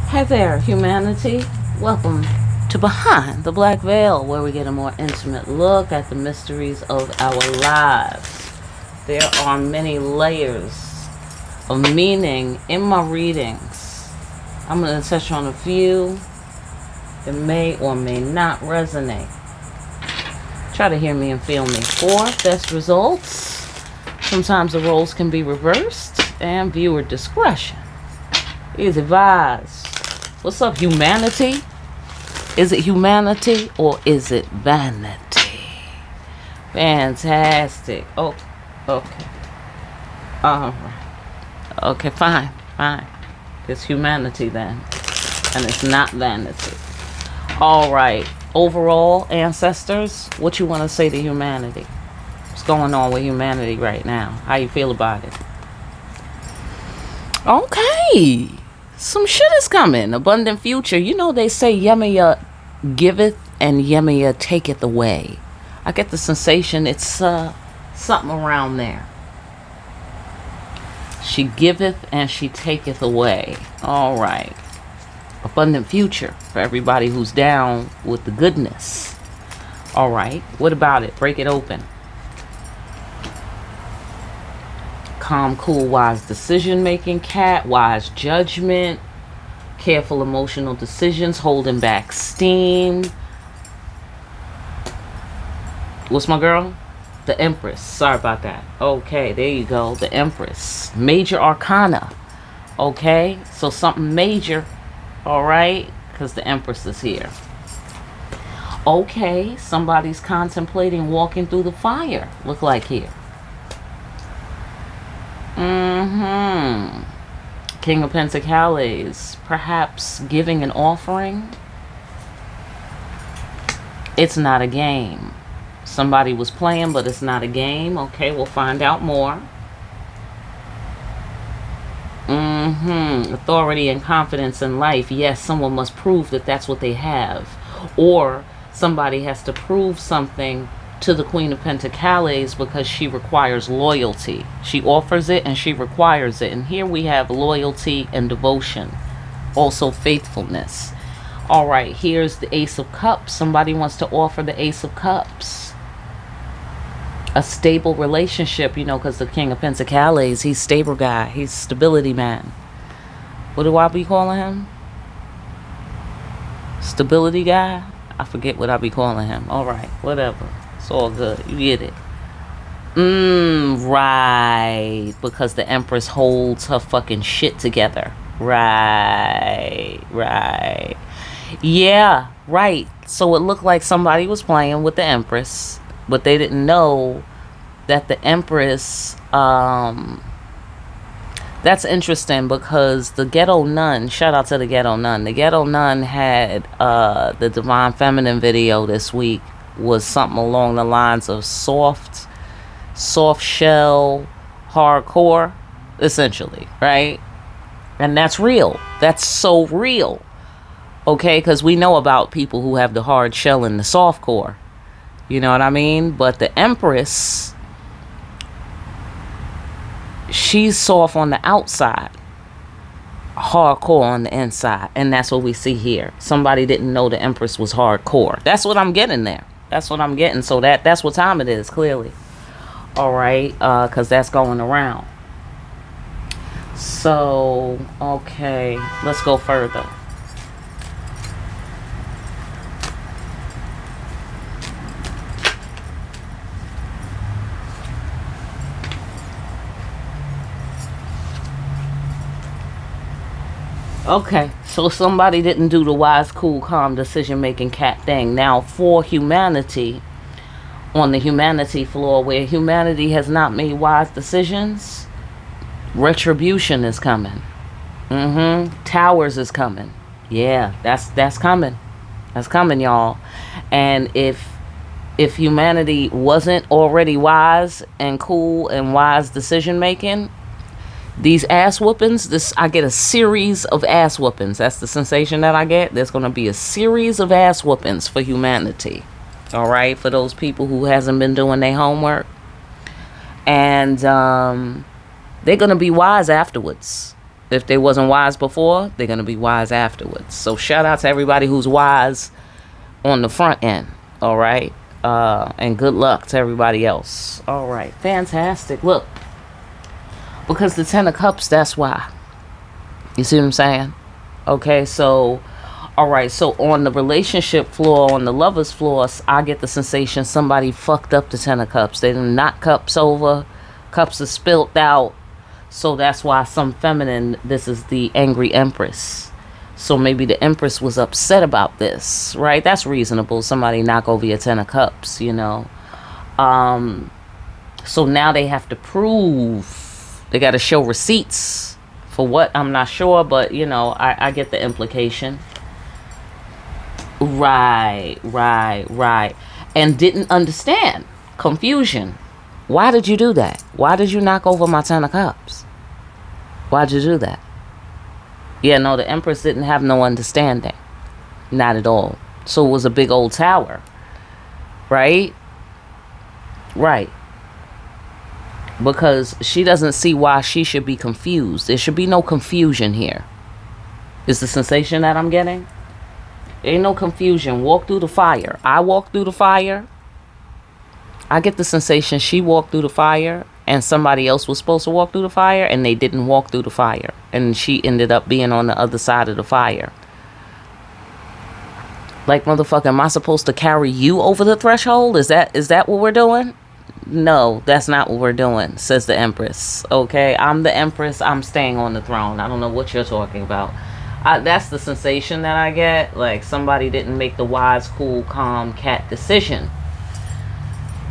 Hi there, humanity. Welcome to Behind the Black Veil, where we get a more intimate look at the mysteries of our lives. There are many layers of meaning in my readings. I'm going to touch on a few that may or may not resonate. Try to hear me and feel me. For best results, sometimes the roles can be reversed, and viewer discretion is advised. What's up, humanity? Is it humanity or is it vanity? Fantastic. Oh, okay. Okay, fine. It's humanity then. And it's not vanity. Alright. Overall, ancestors, what you want to say to humanity? What's going on with humanity right now? How you feel about it? Okay. Some shit is coming. Abundant future. You know they say Yemiya giveth and Yemiya taketh away. I get the sensation it's something around there. She giveth and she taketh away. All right. Abundant future for everybody who's down with the goodness. All right. What about it? Break it open. Calm, cool, wise decision making, cat, wise judgment, careful emotional decisions, holding back steam. What's my girl? The Empress. Sorry about that. Okay, there you go. The Empress. Major Arcana. Okay, so something major. All right, because the Empress is here. Okay, somebody's contemplating walking through the fire. Look like here. King of Pentacles, perhaps giving an offering. It's not a game. Somebody was playing, but it's not a game. Okay, we'll find out more. Authority and confidence in life. Yes, someone must prove that that's what they have. Or somebody has to prove something to the Queen of Pentacles because she requires loyalty. She offers it and she requires it. And here we have loyalty and devotion. Also faithfulness. All right, here's the Ace of Cups. Somebody wants to offer the Ace of Cups. A stable relationship, you know, because the King of Pentacles, he's stable guy. He's stability man. What do I be calling him? Stability guy? I forget what I be calling him. All right, whatever. It's all good. You get it. Right. Because the Empress holds her fucking shit together. Right. Yeah, right. So it looked like somebody was playing with the Empress, but they didn't know that the Empress, that's interesting because the Ghetto Nun, shout out to the Ghetto Nun. The Ghetto Nun had the Divine Feminine video this week, was something along the lines of soft shell, hardcore, essentially, right? And that's real. That's so real. Okay, because we know about people who have the hard shell and the soft core. You know what I mean? But the Empress, she's soft on the outside, hardcore on the inside. And that's what we see here. Somebody didn't know the Empress was hardcore. That's what I'm getting there. That's what I'm getting. So that's what time it is, clearly. All right, because that's going around. So, okay, let's go further. Okay, so somebody didn't do the wise, cool, calm, decision-making cat thing. Now, for humanity, on the humanity floor, where humanity has not made wise decisions, retribution is coming. Towers is coming. Yeah, that's coming. That's coming, y'all. And if humanity wasn't already wise and cool and wise decision-making, these ass whoopings, I get a series of ass whoopings. That's the sensation that I get. There's going to be a series of ass whoopings for humanity. All right, for those people who hasn't been doing their homework. And they're going to be wise afterwards. If they wasn't wise before, they're going to be wise afterwards. So shout out to everybody who's wise on the front end. All right. And good luck to everybody else. All right. Fantastic. Look. Because the Ten of Cups, that's why. You see what I'm saying? Okay, so, all right, so on the relationship floor, on the lover's floor, I get the sensation somebody fucked up the Ten of Cups. They didn't knock cups over. Cups are spilt out. So that's why some feminine, this is the angry Empress. So maybe the Empress was upset about this, right? That's reasonable. Somebody knock over your Ten of Cups, you know. So now they have to prove. They got to show receipts. For what? I'm not sure, but, you know, I get the implication. Right. And didn't understand. Confusion. Why did you do that? Why did you knock over my Ten of Cups? Why'd you do that? Yeah, no, the Empress didn't have no understanding. Not at all. So it was a big old tower. Right? Right. Because she doesn't see why she should be confused. There should be no confusion here. Is the sensation that I'm getting? Ain't no confusion. Walk through the fire. I walked through the fire. I get the sensation she walked through the fire and somebody else was supposed to walk through the fire and they didn't walk through the fire. And she ended up being on the other side of the fire. Like, motherfucker, am I supposed to carry you over the threshold? Is that what we're doing? No, that's not what we're doing, says the Empress. Okay, I'm the Empress. I'm staying on the throne. I don't know what you're talking about. That's the sensation that I get. Like somebody didn't make the wise, cool, calm cat decision.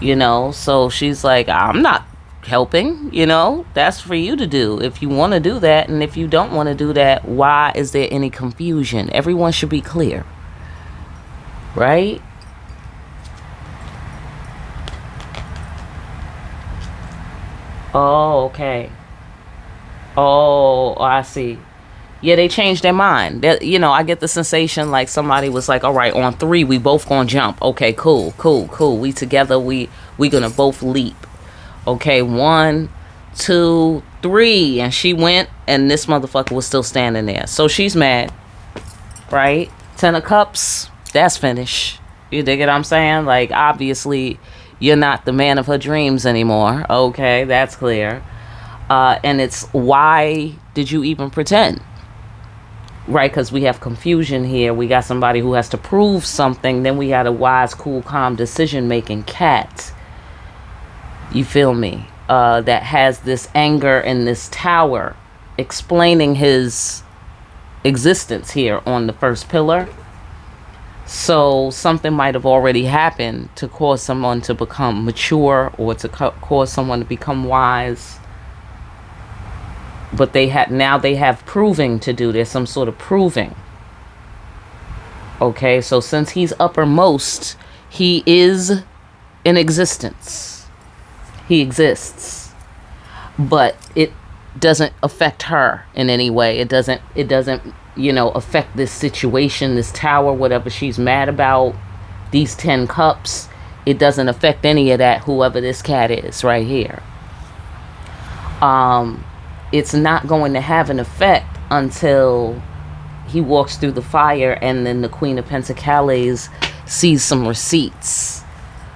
You know, so she's like, I'm not helping. You know, that's for you to do if you want to do that. And if you don't want to do that, why is there any confusion? Everyone should be clear. Right? Oh, okay. Oh, I see. Yeah, they changed their mind. You know, I get the sensation like somebody was like, all right, on 3, we both gonna jump. Okay, cool. We together, we gonna both leap. Okay, 1, 2, 3. And she went, and this motherfucker was still standing there. So she's mad, right? 10 of Cups, that's finished. You dig what I'm saying? Like, obviously, you're not the man of her dreams anymore. Okay, that's clear. And it's, why did you even pretend? Right, because we have confusion here. We got somebody who has to prove something. Then we got a wise, cool, calm, decision-making cat. You feel me? That has this anger in this tower, explaining his existence here on the first pillar. So something might have already happened to cause someone to become mature or to cause someone to become wise. But they have proving to do. There's some sort of proving. Okay, so since he's uppermost, he is in existence. He exists. But it doesn't affect her in any way. It doesn't, you know, affect this situation, this tower, whatever she's mad about, these 10 cups. It doesn't affect any of that, whoever this cat is right here. It's not going to have an effect until he walks through the fire and then the Queen of Pentacles sees some receipts.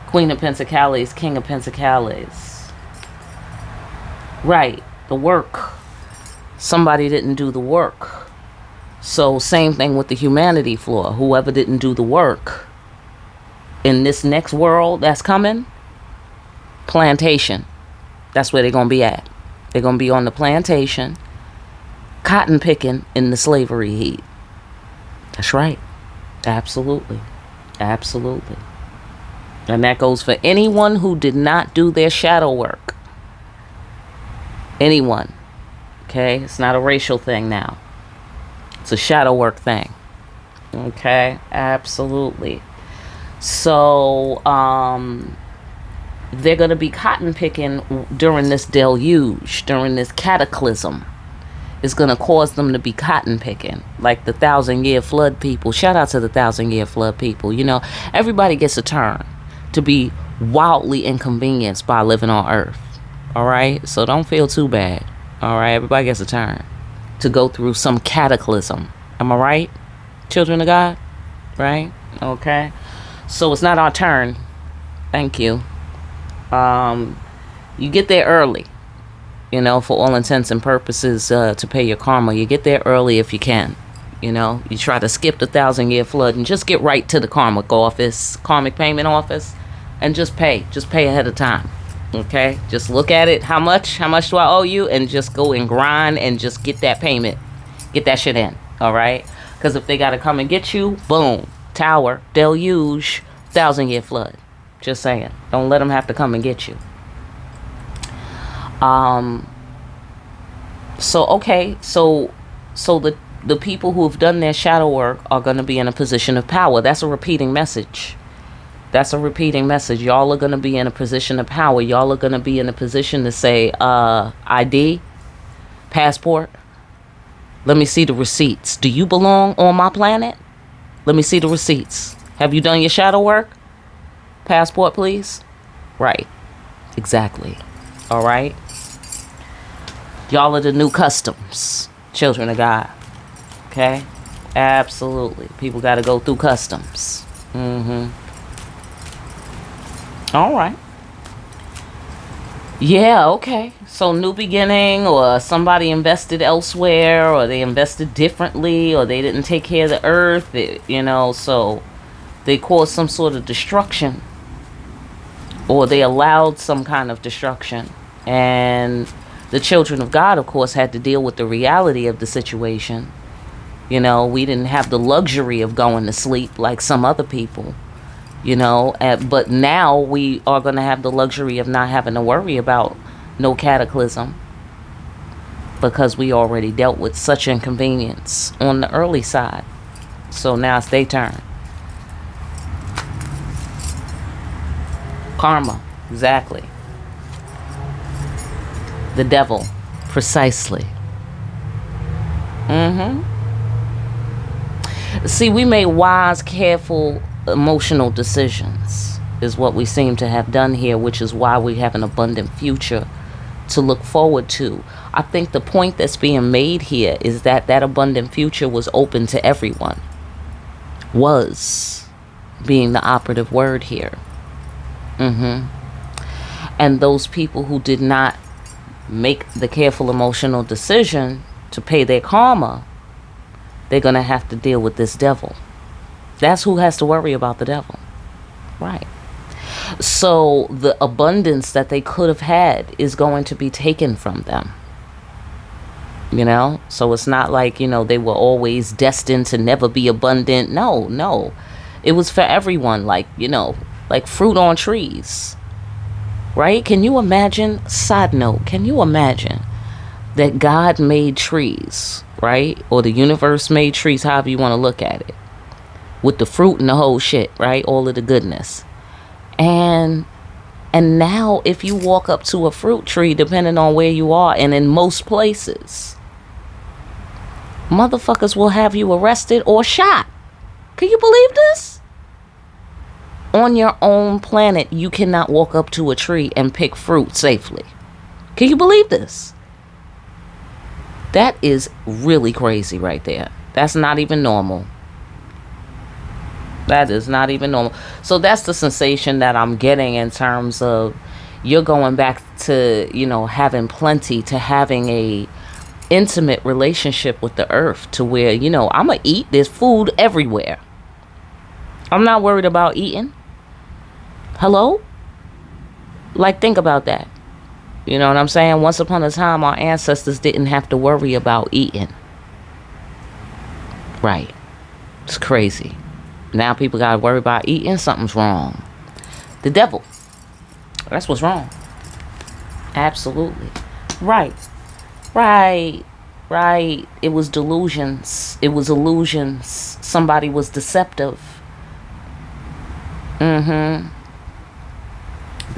Queen of Pentacles, King of Pentacles. Right, the work. Somebody didn't do the work. So same thing with the humanity floor. Whoever didn't do the work in this next world that's coming, plantation. That's where they're going to be at. They're going to be on the plantation, cotton picking in the slavery heat. That's right. Absolutely. Absolutely. And that goes for anyone who did not do their shadow work. Anyone. Okay? It's not a racial thing now. It's a shadow work thing. Okay? Absolutely. So, they're going to be cotton picking during this deluge, during this cataclysm. It's going to cause them to be cotton picking, like the 1,000-year flood people. Shout out to the 1,000-year flood people. You know, everybody gets a turn to be wildly inconvenienced by living on Earth. All right? So don't feel too bad. All right? Everybody gets a turn. to go through some cataclysm. Am I right, children of God? Right? Okay. So it's not our turn. Thank you. You get there early, for all intents and purposes, to pay your karma. You get there early if you can. You try to skip the 1,000-year flood and just get right to the karmic payment office, and just pay ahead of time. Okay, just look at it. How much do I owe you? And just go and grind and just get that payment, get that shit in. All right, because if they got to come and get you, boom, tower, deluge, 1,000-year flood. Just saying, don't let them have to come and get you. So the people who have done their shadow work are going to be in a position of power. That's a repeating message. Y'all are going to be in a position of power. Y'all are going to be in a position to say, ID, passport, let me see the receipts. Do you belong on my planet? Let me see the receipts. Have you done your shadow work? Passport, please. Right. Exactly. All right. Y'all are the new customs, children of God. Okay? Absolutely. People got to go through customs. All right. Yeah, okay. So new beginning, or somebody invested elsewhere, or they invested differently, or they didn't take care of the earth, so they caused some sort of destruction, or they allowed some kind of destruction. And the children of God, of course, had to deal with the reality of the situation. We didn't have the luxury of going to sleep like some other people, but now we are going to have the luxury of not having to worry about no cataclysm, because we already dealt with such inconvenience on the early side. So now it's their turn. Karma, exactly. The devil, precisely. See, we made wise, careful, emotional decisions is what we seem to have done here, which is why we have an abundant future to look forward to. I think the point that's being made here is that abundant future was open to everyone. Was being the operative word here. And those people who did not make the careful emotional decision to pay their karma, they're going to have to deal with this devil. That's who has to worry about the devil. Right. So the abundance that they could have had is going to be taken from them. So it's not like, they were always destined to never be abundant. No. It was for everyone, like fruit on trees. Right? Can you imagine? Side note, can you imagine that God made trees, right? Or the universe made trees, however you want to look at it, with the fruit and the whole shit, right? All of the goodness. And now if you walk up to a fruit tree, depending on where you are, and in most places, motherfuckers will have you arrested or shot. Can you believe this? On your own planet, you cannot walk up to a tree and pick fruit safely. Can you believe this? That is really crazy right there. That's not even normal. That is not even normal. So that's the sensation that I'm getting in terms of you're going back to, having plenty, to having a intimate relationship with the earth, to where, I'm going to eat. There's food everywhere. I'm not worried about eating. Hello? Like, think about that. You know what I'm saying? Once upon a time, our ancestors didn't have to worry about eating. Right. It's crazy. Now people got to worry about eating. Something's wrong. The devil. That's what's wrong. Absolutely. Right. It was delusions. It was illusions. Somebody was deceptive. The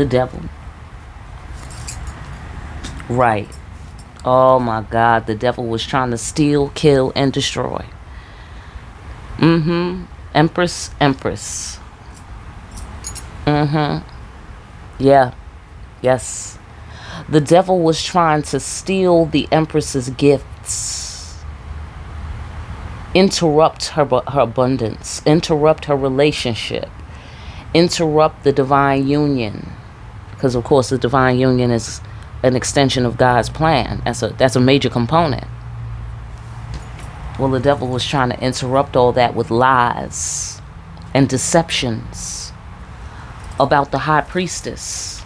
devil. Right. Oh my God. The devil was trying to steal, kill, and destroy. Empress. Yeah. Yes. The devil was trying to steal the Empress's gifts. interrupt her abundance, interrupt her relationship, interrupt the divine union, because of course the divine union is an extension of God's plan. That's a major component. Well, the devil was trying to interrupt all that with lies and deceptions about the high priestess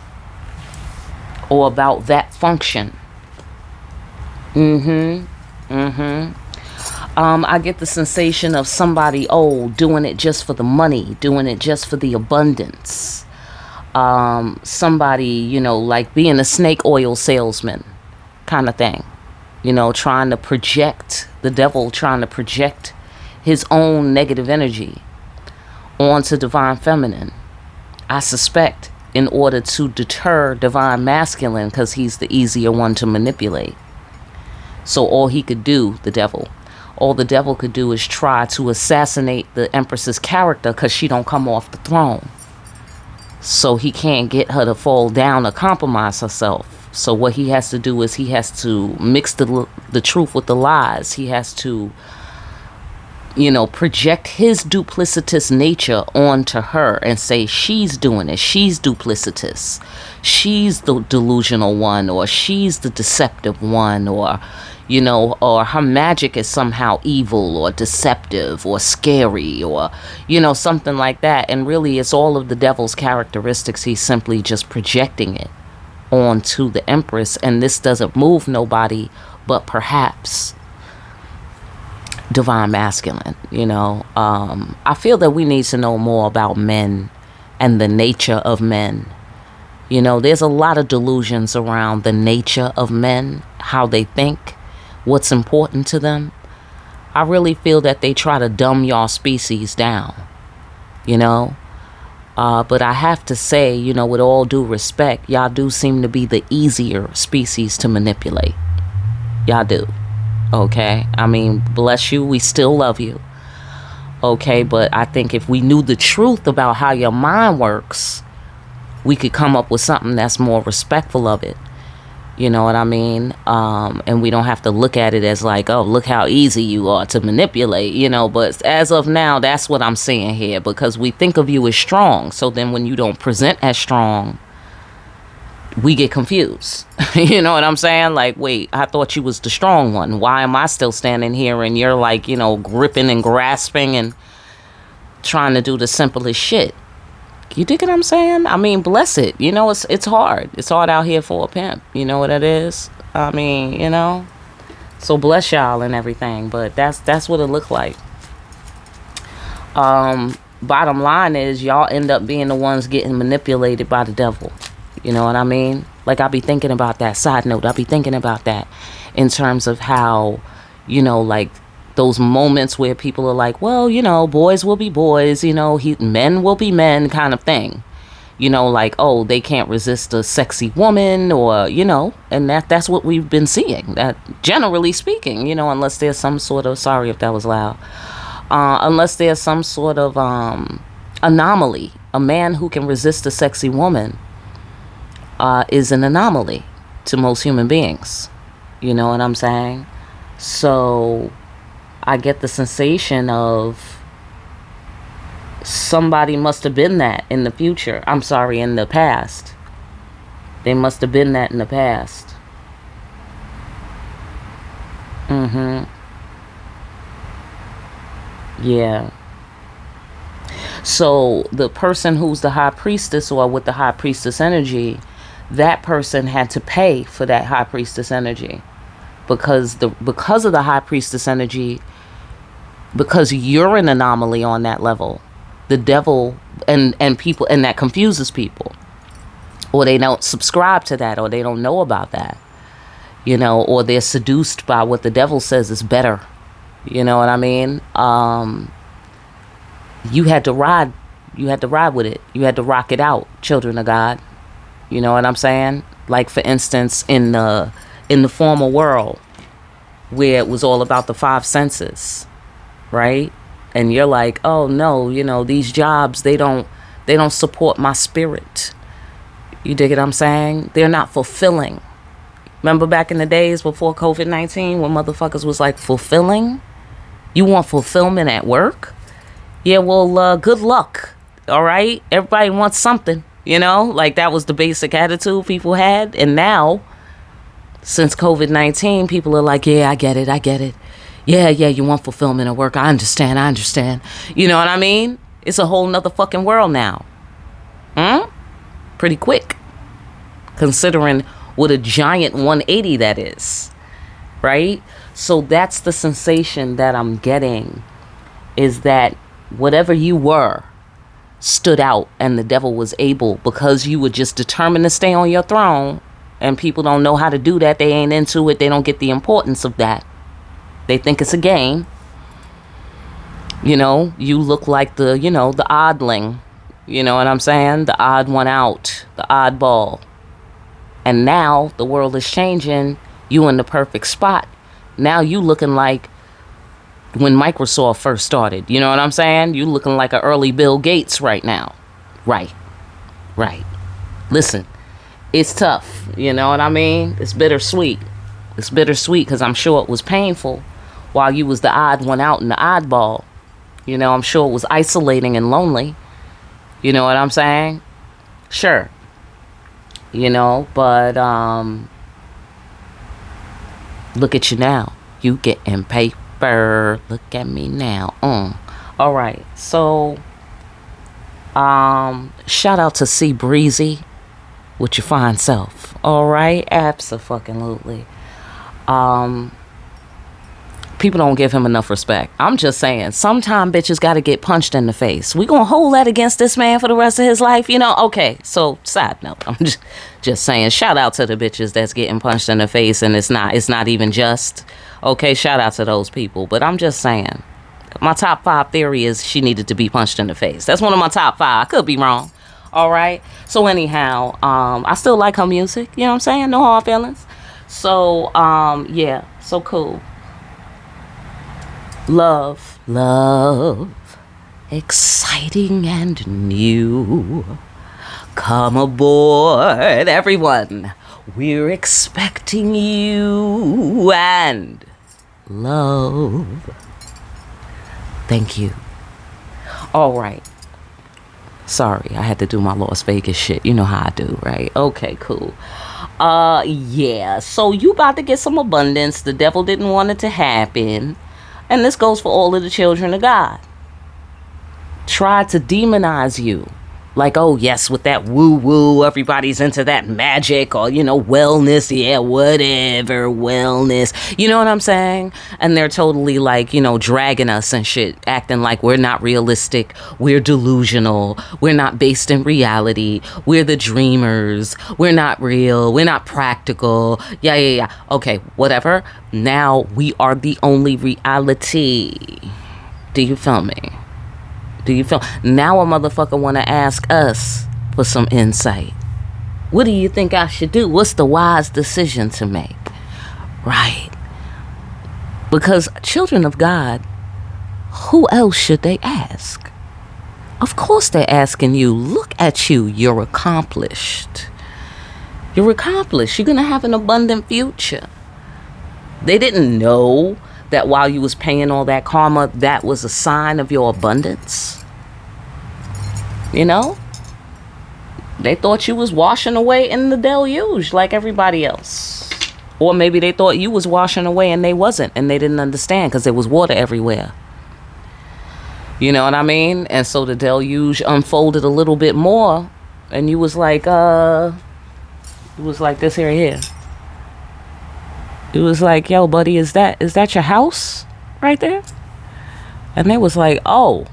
or about that function. I get the sensation of somebody doing it just for the money, doing it just for the abundance. Somebody, like being a snake oil salesman kind of thing. Trying to project, the devil trying to project his own negative energy onto divine feminine. I suspect in order to deter divine masculine, because he's the easier one to manipulate. So all he could do, all the devil could do is try to assassinate the Empress's character, because she don't come off the throne. So he can't get her to fall down or compromise herself. So what he has to do is he has to mix the truth with the lies. He has to, project his duplicitous nature onto her and say she's doing it. She's duplicitous. She's the delusional one, or she's the deceptive one, or her magic is somehow evil or deceptive or scary, or, something like that. And really it's all of the devil's characteristics. He's simply just projecting it onto the Empress, and this doesn't move nobody but perhaps divine masculine. I feel that we need to know more about men and the nature of men. There's a lot of delusions around the nature of men, how they think, what's important to them. I really feel that they try to dumb y'all species down, but I have to say, with all due respect, y'all do seem to be the easier species to manipulate. Y'all do. Okay? I mean, bless you. We still love you. Okay? But I think if we knew the truth about how your mind works, we could come up with something that's more respectful of it. You know what I mean? And we don't have to look at it as like, oh, look how easy you are to manipulate, But as of now, that's what I'm seeing here, because we think of you as strong. So then when you don't present as strong, we get confused. You know what I'm saying? Like, wait, I thought you was the strong one. Why am I still standing here and you're like, gripping and grasping and trying to do the simplest shit? You dig what I'm saying? I mean, bless it. It's hard. It's hard out here for a pimp. You know what it is? I mean, So bless y'all and everything. But that's what it looked like. Bottom line is y'all end up being the ones getting manipulated by the devil. You know what I mean? Like, I be thinking about that. Side note, I be thinking about that in terms of how, like, those moments where people are like, well, boys will be boys, men will be men kind of thing. Like, oh, they can't resist a sexy woman, or, and that's what we've been seeing, that generally speaking, unless there's some sort of, sorry if that was loud, unless there's some sort of anomaly. A man who can resist a sexy woman is an anomaly to most human beings. You know what I'm saying? So I get the sensation of somebody must have been that in the future. I'm sorry, in the past. They must have been that in the past. Yeah. So the person who's the high priestess, or with the high priestess energy, that person had to pay for that high priestess energy, because of the high priestess energy, because you're an anomaly on that level. The devil and people, and that confuses people, or they don't subscribe to that, or they don't know about that, or they're seduced by what the devil says is better. You know what I mean? You had to ride with it. You had to rock it out, children of God. You know what I'm saying? Like, for instance, in the former world, where it was all about the five senses, right? And you're like, oh no, these jobs, they don't support my spirit. You dig what I'm saying? They're not fulfilling. Remember back in the days before COVID-19, when motherfuckers was like fulfilling? You want fulfillment at work? Yeah, well, good luck. All right? Everybody wants something, you know? Like, that was the basic attitude people had. And now, since COVID-19, people are like, yeah, I get it. Yeah, you want fulfillment at work. I understand. You know what I mean? It's a whole nother fucking world now. Pretty quick. Considering what a giant 180 that is. Right? So that's the sensation that I'm getting, is that whatever you were stood out, and the devil was able, because you were just determined to stay on your throne, and people don't know how to do that. They ain't into it. They don't get the importance of that. They think it's a game. You know, you look like the oddling. You know what I'm saying? The odd one out, the oddball. And now the world is changing. You in the perfect spot. Now you looking like when Microsoft first started. You know what I'm saying? You looking like an early Bill Gates right now. Right. Listen, it's tough. You know what I mean? It's bittersweet. It's bittersweet because I'm sure it was painful while you was the odd one out and the oddball. You know, I'm sure it was isolating and lonely. You know what I'm saying? Sure. You know, but look at you now. You getting paper. Look at me now. All right. So, shout out to C Breezy with your fine self. All right. Abso-fucking-lutely. People don't give him enough respect. I'm just saying, sometime bitches got to get punched in the face. We gonna hold that against this man for the rest of his life, you know? Okay, so side note, I'm just saying, shout out to the bitches that's getting punched in the face, and it's not even just. Okay, shout out to those people, but I'm just saying, my top 5 theory is she needed to be punched in the face. That's one of my top 5. I could be wrong. All right. So anyhow, I still like her music. You know what I'm saying? No hard feelings. So yeah. So cool. Love, exciting and new. Come aboard, everyone. We're expecting you, and love. Thank you. All right. Sorry, I had to do my Las Vegas shit. You know how I do, right? Okay, cool. Yeah. So you about to get some abundance. The devil didn't want it to happen. And this goes for all of the children of God. Try to demonize you. Like, oh, yes, with that woo-woo, everybody's into that magic or, wellness. Yeah, whatever, wellness. You know what I'm saying? And they're totally like, dragging us and shit, acting like we're not realistic. We're delusional. We're not based in reality. We're the dreamers. We're not real. We're not practical. Yeah. Okay, whatever. Now we are the only reality. Do you feel me? Now a motherfucker want to ask us for some insight. What do you think I should do? What's the wise decision to make? Right. Because children of God, who else should they ask? Of course they're asking you. Look at you. You're accomplished. You're accomplished. You're going to have an abundant future. They didn't know that while you was paying all that karma, that was a sign of your abundance. You know? They thought you was washing away in the deluge like everybody else. Or maybe they thought you was washing away and they wasn't, and they didn't understand because there was water everywhere. You know what I mean? And so the deluge unfolded a little bit more, and you was like, it was like this here. It was like, yo, buddy, is that your house right there? And they was like, oh,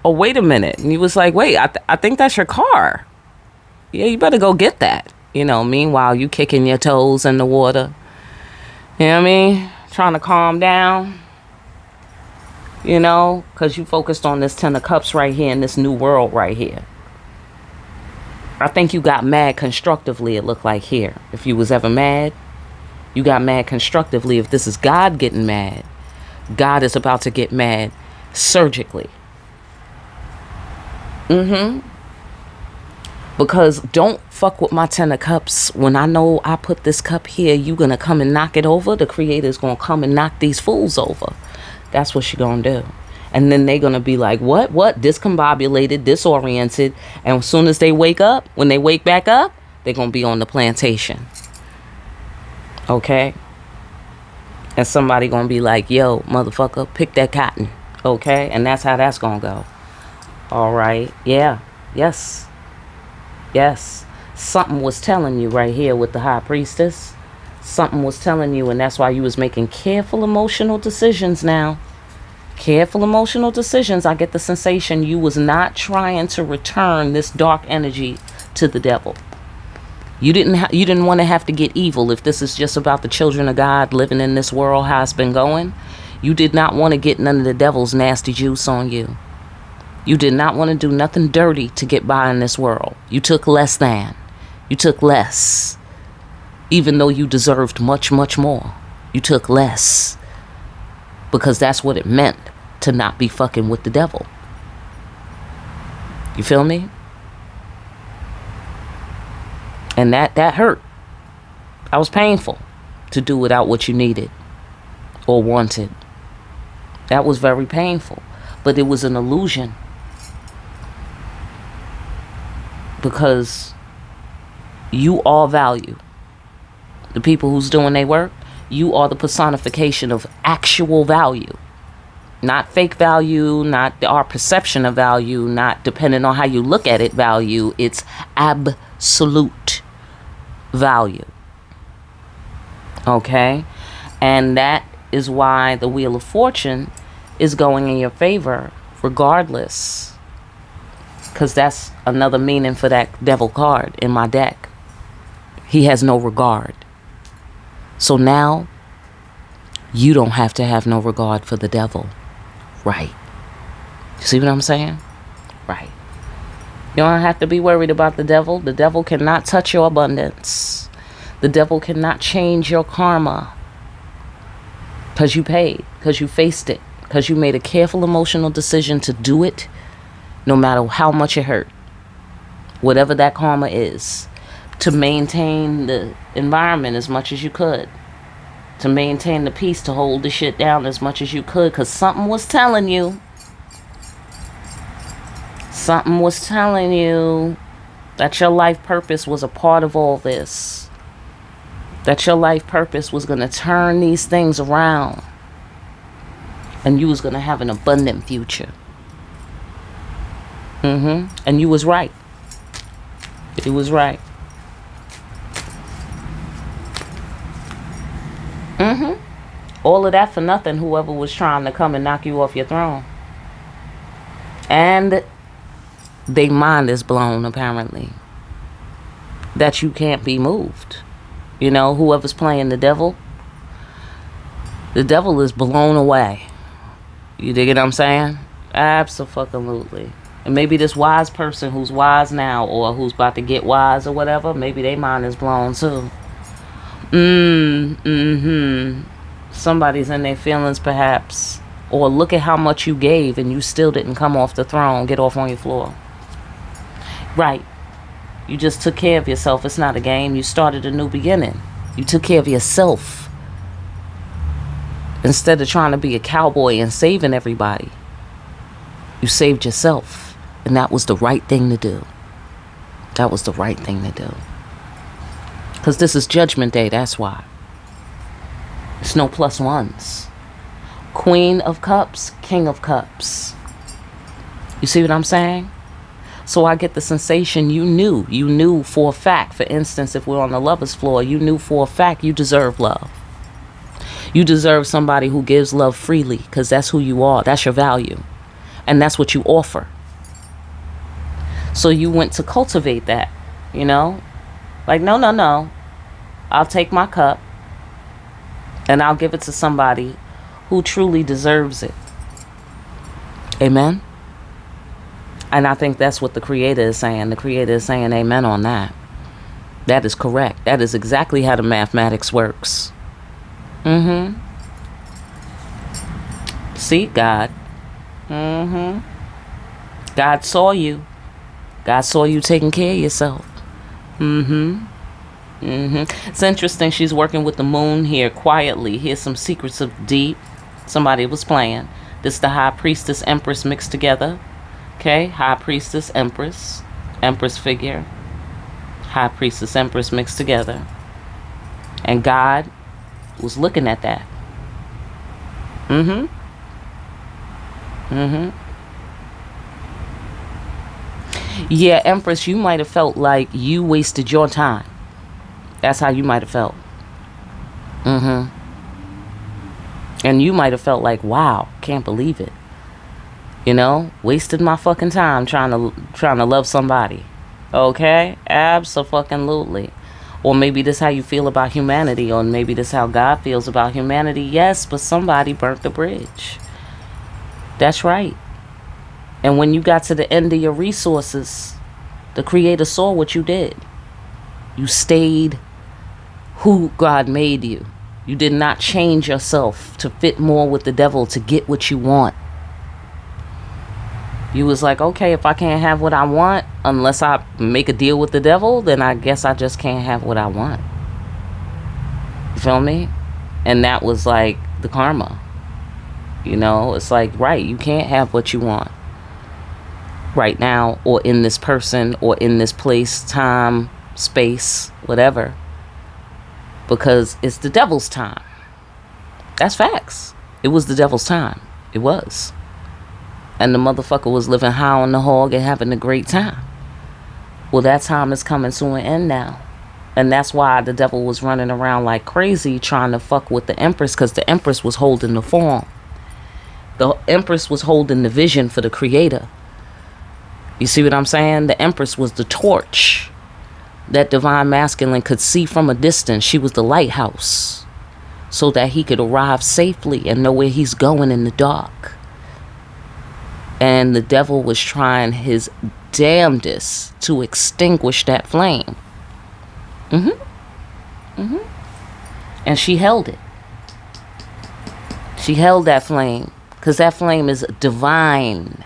wait a minute. And he was like, wait, I think that's your car. Yeah, you better go get that. Meanwhile, you kicking your toes in the water. You know what I mean? Trying to calm down. Because you focused on this 10 of cups right here in this new world right here. I think you got mad constructively, it looked like here. If you was ever mad, you got mad constructively. If this is God getting mad, God is about to get mad surgically. Because don't fuck with my 10 of cups. When I know I put this cup here, you gonna come and knock it over. The creator's gonna come and knock these fools over. That's what she gonna do. And then they gonna be like, what? Discombobulated, disoriented. And as soon as they wake up, when they wake back up, they're gonna be on the plantation. Okay? And somebody gonna be like, yo, motherfucker, pick that cotton. Okay? And that's how that's gonna go. All right. Yeah. Yes. Yes. Something was telling you right here with the high priestess. Something was telling you, and that's why you was making careful emotional decisions now. Careful emotional decisions. I get the sensation you was not trying to return this dark energy to the devil. You didn't want to have to get evil. If this is just about the children of God living in this world, how it's been going, you did not want to get none of the devil's nasty juice on you. You did not want to do nothing dirty to get by in this world. You took less than. You took less. Even though you deserved much, much more. You took less. Because that's what it meant to not be fucking with the devil. You feel me? And that hurt. That was painful to do without what you needed or wanted. That was very painful. But it was an illusion. Because you are value. The people who's doing their work, you are the personification of actual value. Not fake value, not our perception of value, not depending on how you look at it value. It's absolute value. Okay? And that is why the Wheel of Fortune is going in your favor regardless. Because that's another meaning for that devil card in my deck. He has no regard. So now, you don't have to have no regard for the devil. Right. You see what I'm saying? Right. You don't have to be worried about the devil. The devil cannot touch your abundance. The devil cannot change your karma. Because you paid. Because you faced it. Because you made a careful emotional decision to do it. No matter how much it hurt. Whatever that karma is. To maintain the environment as much as you could. To maintain the peace, to hold the shit down as much as you could. Because something was telling you. Something was telling you that your life purpose was a part of all this. That your life purpose was going to turn these things around. And you was going to have an abundant future. And you was right. You was right. All of that for nothing, whoever was trying to come and knock you off your throne. And their mind is blown, apparently. That you can't be moved. You know, whoever's playing the devil is blown away. You dig what I'm saying? Absolutely. And maybe this wise person who's wise now, or who's about to get wise or whatever, maybe their mind is blown too. Somebody's in their feelings perhaps. Or look at how much you gave and you still didn't come off the throne. Get off on your floor. Right. You just took care of yourself. It's not a game. You started a new beginning. You took care of yourself. Instead of trying to be a cowboy and saving everybody. You saved yourself. And that was the right thing to do. That was the right thing to do. Because this is Judgment Day. That's why. It's no plus ones. Queen of Cups, King of Cups. You see what I'm saying? So I get the sensation you knew for a fact. For instance, if we're on the lover's floor, you knew for a fact you deserve love. You deserve somebody who gives love freely, because that's who you are. That's your value. And that's what you offer. So you went to cultivate that, you know? Like, no. I'll take my cup and I'll give it to somebody who truly deserves it. Amen? And I think that's what the Creator is saying. The Creator is saying amen on that. That is correct. That is exactly how the mathematics works. See, God. God saw you. God saw you taking care of yourself. It's interesting. She's working with the moon here quietly. Here's some secrets of deep. Somebody was playing. This is the High Priestess Empress mixed together. Okay, High Priestess Empress. Empress figure. High Priestess Empress mixed together. And God was looking at that. Yeah, Empress, you might have felt like you wasted your time. That's how you might have felt. And you might have felt like, wow, can't believe it. You know, wasted my fucking time trying to love somebody. Okay? Abso-fucking-lutely. Or maybe this is how you feel about humanity, or maybe this is how God feels about humanity. Yes, but somebody burnt the bridge. That's right. And when you got to the end of your resources, the Creator saw what you did. You stayed who God made you. You did not change yourself to fit more with the devil to get what you want. You was like, okay, if I can't have what I want, unless I make a deal with the devil, then I guess I just can't have what I want. You feel me? And that was like the karma. You know, it's like, right, you can't have what you want right now, or in this person, or in this place, time, space, whatever. Because it's the devil's time. That's facts. It was the devil's time. It was. And the motherfucker was living high on the hog and having a great time. Well, that time is coming to an end now. And that's why the devil was running around like crazy trying to fuck with the Empress, because the Empress was holding the form. The Empress was holding the vision for the Creator. You see what I'm saying? The Empress was the torch that divine masculine could see from a distance. She was the lighthouse, so that he could arrive safely and know where he's going in the dark. And the devil was trying his damnedest to extinguish that flame. And she held it. She held that flame, because that flame is divine.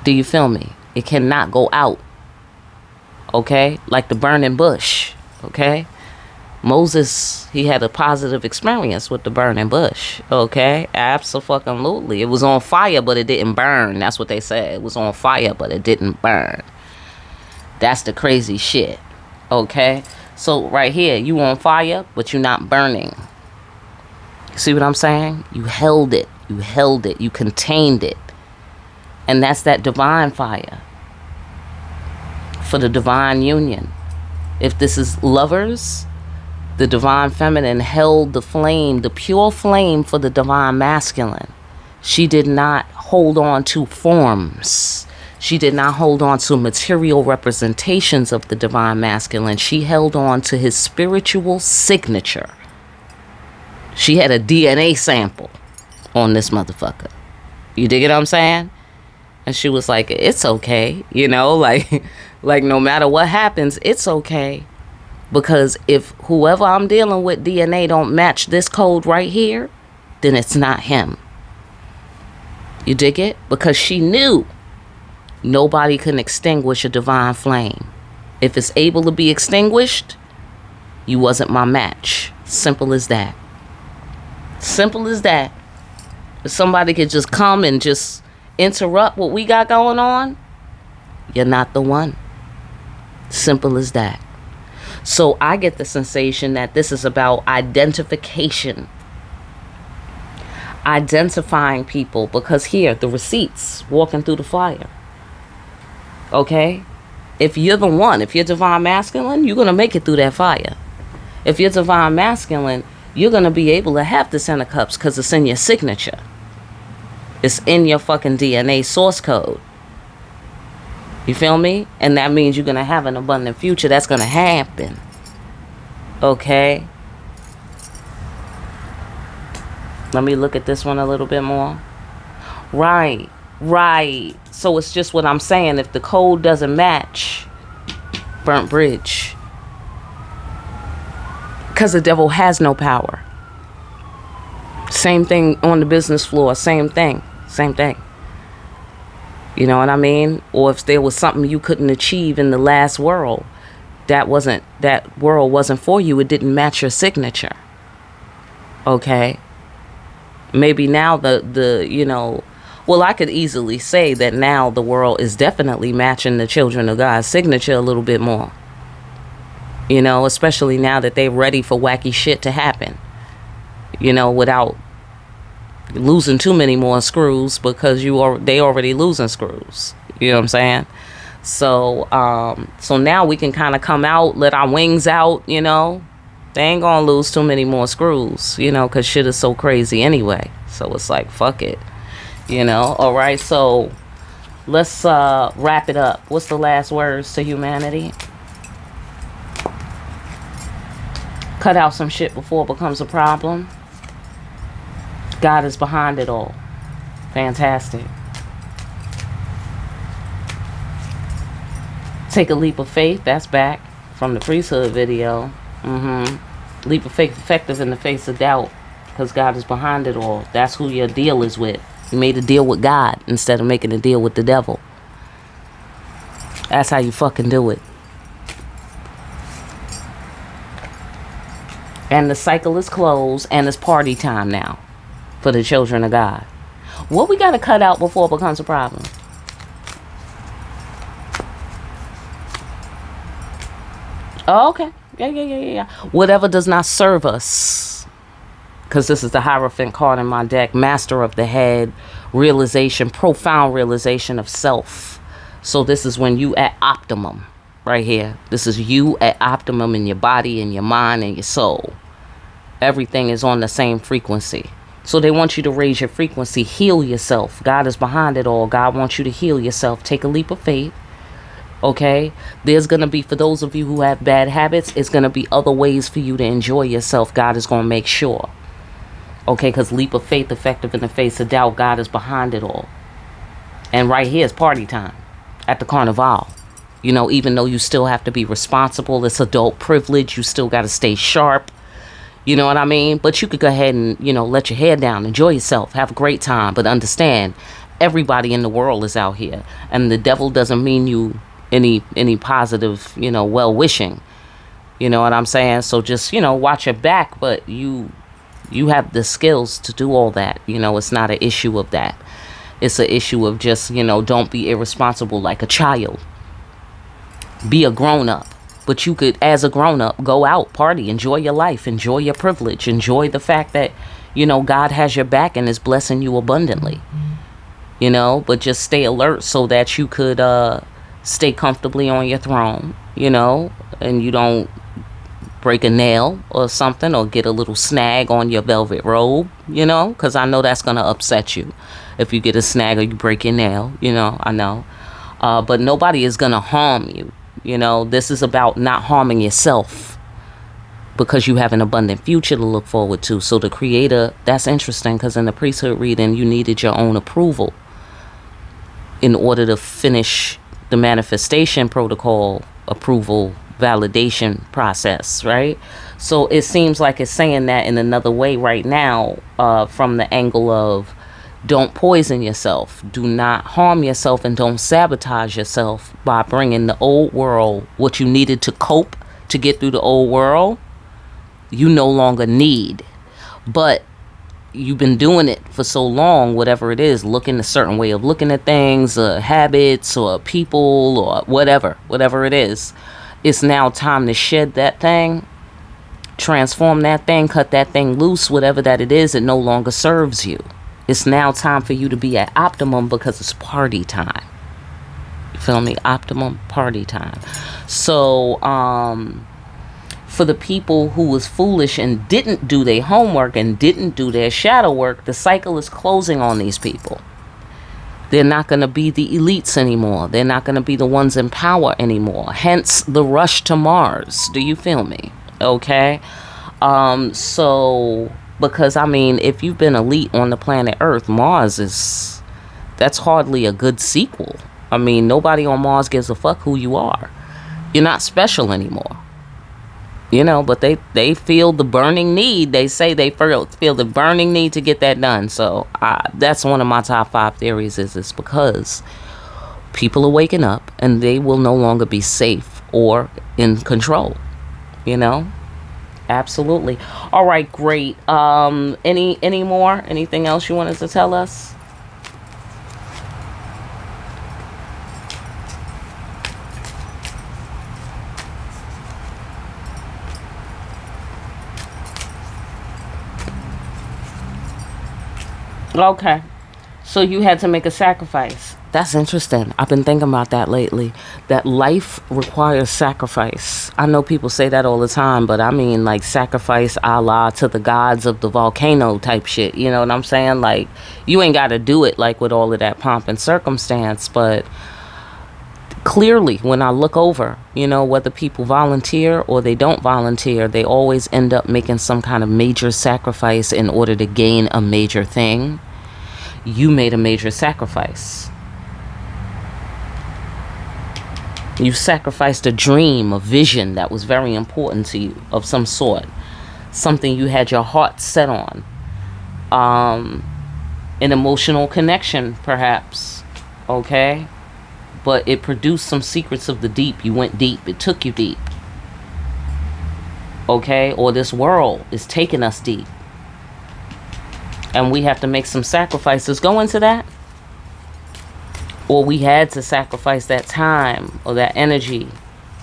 Do you feel me? It cannot go out. Okay? Like the burning bush. Okay? Moses, he had a positive experience with the burning bush. Okay? Absolutely. It was on fire, but it didn't burn. That's what they said. It was on fire, but it didn't burn. That's the crazy shit. Okay? So right here, you on fire, but you're not burning. See what I'm saying? You held it. You held it. You contained it. And that's that divine fire. For the divine union. If this is lovers, the divine feminine held the flame, the pure flame for the divine masculine. She did not hold on to forms. She did not hold on to material representations of the divine masculine. She held on to his spiritual signature. She had a DNA sample on this motherfucker. You dig it what I'm saying? And she was like, it's okay. You know, like no matter what happens, it's okay. Because if whoever I'm dealing with DNA don't match this code right here, then it's not him. You dig it? Because she knew nobody can extinguish a divine flame. If it's able to be extinguished, you wasn't my match. Simple as that. Simple as that. If somebody could just come and just interrupt what we got going on, you're not the one. Simple as that. So I get the sensation that this is about identification. Identifying people, because here, the receipts, walking through the fire. Okay? If you're the one, if you're divine masculine, you're going to make it through that fire. If you're divine masculine, you're going to be able to have the 10 of cups because it's in your signature. It's in your fucking DNA source code. You feel me? And that means you're going to have an abundant future. That's going to happen. Okay? Let me look at this one a little bit more. Right. So it's just what I'm saying. If the code doesn't match, burnt bridge. Because the devil has no power. Same thing on the business floor. Same thing. You know what I mean? Or if there was something you couldn't achieve in the last world, that world wasn't for you. It didn't match your signature. Okay? Maybe now well, I could easily say that now the world is definitely matching the children of God's signature a little bit more. Especially now that they're ready for wacky shit to happen. Without losing too many more screws, because they already losing screws. You know what I'm saying? So now we can kind of come out, let our wings out. They ain't gonna lose too many more screws. Because shit is so crazy anyway. So it's like, fuck it. All right. So let's wrap it up. What's the last words to humanity? Cut out some shit before it becomes a problem. God is behind it all. Fantastic. Take a leap of faith. That's back from the priesthood video. Leap of faith effective in the face of doubt, because God is behind it all. That's who your deal is with. You made a deal with God instead of making a deal with the devil. That's how you fucking do it. And the cycle is closed, and it's party time now for the children of God. What we got to cut out before it becomes a problem? Oh, okay. Yeah. Whatever does not serve us. Because this is the Hierophant card in my deck. Master of the head. Realization. Profound realization of self. So this is when you at optimum. Right here. This is you at optimum in your body, in your mind, and your soul. Everything is on the same frequency. So they want you to raise your frequency. Heal yourself. God is behind it all. God wants you to heal yourself. Take a leap of faith. Okay? There's going to be, for those of you who have bad habits, it's going to be other ways for you to enjoy yourself. God is going to make sure. Okay? Because leap of faith effective in the face of doubt. God is behind it all. And right here is party time at the carnival. Even though you still have to be responsible, it's adult privilege, you still got to stay sharp. You know what I mean? But you could go ahead and, let your hair down, enjoy yourself, have a great time. But understand, everybody in the world is out here. And the devil doesn't mean you any positive, well-wishing. You know what I'm saying? So just, watch your back. But you have the skills to do all that. It's not an issue of that. It's an issue of just, don't be irresponsible like a child. Be a grown-up. But you could, as a grown-up, go out, party, enjoy your life, enjoy your privilege, enjoy the fact that, God has your back and is blessing you abundantly. But just stay alert so that you could stay comfortably on your throne, and you don't break a nail or something or get a little snag on your velvet robe, because I know that's going to upset you if you get a snag or you break your nail, I know. But nobody is going to harm you. This is about not harming yourself because you have an abundant future to look forward to. So the creator, that's interesting, because in the priesthood reading, you needed your own approval in order to finish the manifestation protocol, approval, validation process, right? So it seems like it's saying that in another way right now, from the angle of don't poison yourself, do not harm yourself, and don't sabotage yourself by bringing the old world what you needed to cope to get through the old world. You no longer need, but you've been doing it for so long, whatever it is, looking a certain way of looking at things, habits or people or whatever it is. It's now time to shed that thing, transform that thing, cut that thing loose, whatever that it is, it no longer serves you. It's now time for you to be at optimum because it's party time. You feel me? Optimum party time. So, for the people who was foolish and didn't do their homework and didn't do their shadow work, the cycle is closing on these people. They're not going to be the elites anymore. They're not going to be the ones in power anymore. Hence the rush to Mars. Do you feel me? Okay. So, because if you've been elite on the planet Earth, Mars that's hardly a good sequel. Nobody on Mars gives a fuck who you are. You're not special anymore. But they feel the burning need. They say they feel the burning need to get that done. So that's one of my top 5 theories is because people are waking up and they will no longer be safe or in control. Absolutely. All right, great. Any more? Anything else you wanted to tell us? Okay. So you had to make a sacrifice. That's interesting. I've been thinking about that lately. That life requires sacrifice. I know people say that all the time, but I mean like sacrifice a la to the gods of the volcano type shit. You know what I'm saying? Like you ain't got to do it like with all of that pomp and circumstance, but clearly when I look over, you know, whether people volunteer or they don't volunteer, they always end up making some kind of major sacrifice in order to gain a major thing. You made a major sacrifice. You sacrificed a dream, a vision that was very important to you of some sort. Something you had your heart set on. An emotional connection, perhaps. Okay? But it produced some secrets of the deep. You went deep. It took you deep. Okay? Or this world is taking us deep. And we have to make some sacrifices. Go into that. Or we had to sacrifice that time or that energy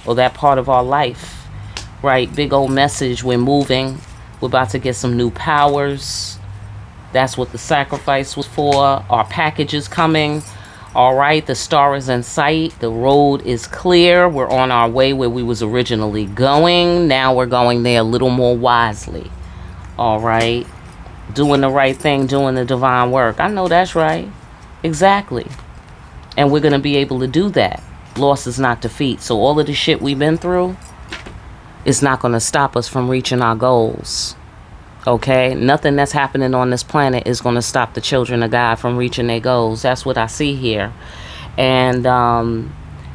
or that part of our life. Right? Big old message. We're moving. We're about to get some new powers. That's what the sacrifice was for. Our package is coming. All right. The star is in sight. The road is clear. We're on our way where we was originally going. Now we're going there a little more wisely. All right. Doing the right thing, doing the divine work. I know that's right. Exactly. And we're going to be able to do that. Loss is not defeat. So all of the shit we've been through is not going to stop us from reaching our goals. Okay? Nothing that's happening on this planet is going to stop the children of God from reaching their goals. That's what I see here. And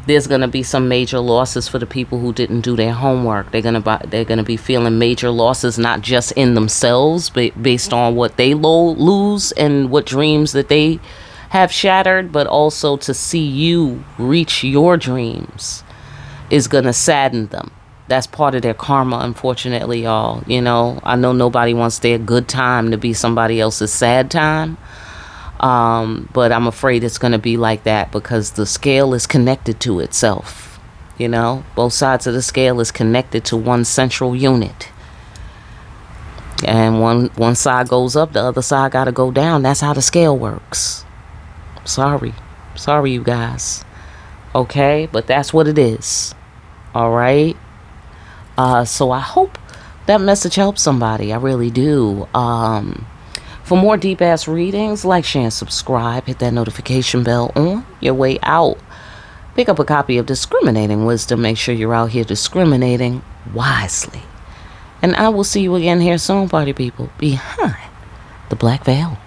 there's going to be some major losses for the people who didn't do their homework. They're going to be feeling major losses, not just in themselves, but based on what they lose and what dreams that they have shattered, but also to see you reach your dreams is going to sadden them. That's part of their karma, unfortunately, y'all. You know, I know nobody wants their good time to be somebody else's sad time. But I'm afraid it's going to be like that because the scale is connected to itself. You know, both sides of the scale is connected to one central unit. And one side goes up, the other side got to go down. That's how the scale works. Sorry, you guys. Okay, but that's what it is. All right. So I hope that message helps somebody. I really do. For more deep ass readings, like, share, and subscribe. Hit that notification bell on your way out. Pick up a copy of Discriminating Wisdom. Make sure you're out here discriminating wisely. And I will see you again here soon, party people, behind the black veil.